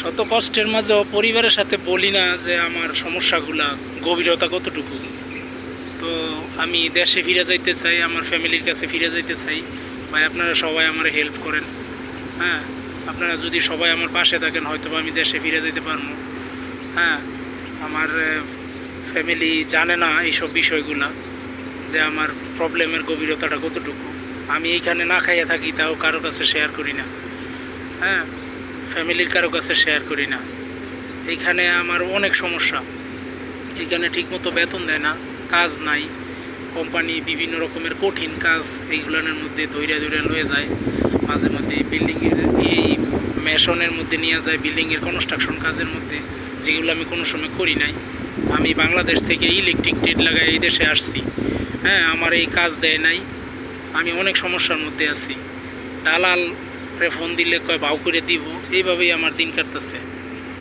শত কষ্টের মাঝেও পরিবারের সাথে বলি না যে আমার সমস্যাগুলা গভীরতা কতটুকু। তো আমি দেশে ফিরে যাইতে চাই, আমার ফ্যামিলির কাছে ফিরে যাইতে চাই। ভাই আপনারা সবাই আমার হেল্প করেন। হ্যাঁ, আপনারা যদি সবাই আমার পাশে থাকেন হয়তো আমি দেশে ফিরে যেতে পারবো। হ্যাঁ, আমার ফ্যামিলি জানে না এইসব বিষয়গুলা, যে আমার প্রবলেমের গভীরতাটা কতটুকু। আমি এইখানে না খাইয়ে থাকি তাও কারো কাছে শেয়ার করি না। হ্যাঁ, ফ্যামিলির কারো কাছে শেয়ার করি না। এইখানে আমার অনেক সমস্যা। এখানে ঠিকমতো বেতন দেয় না, কাজ নাই, কোম্পানি বিভিন্ন রকমের কঠিন কাজ এইগুলোর মধ্যে ধৈর্য লয়ে যায়। মাঝে মধ্যে বিল্ডিংয়ের এই মেশনের মধ্যে নিয়ে যায়, বিল্ডিংয়ের কনস্ট্রাকশন কাজের মধ্যে, যেগুলো আমি কোনো সময় করি নাই। আমি বাংলাদেশ থেকে ইলেকট্রিক ট্রেড লাগাই এই দেশে আসছি। হ্যাঁ, আমার এই কাজ দেয় নাই। আমি অনেক সমস্যার মধ্যে আছি। দালাল ফোন দিলে কয় বাউ করে দিব, এইভাবেই আমার দিন কাটতেছে।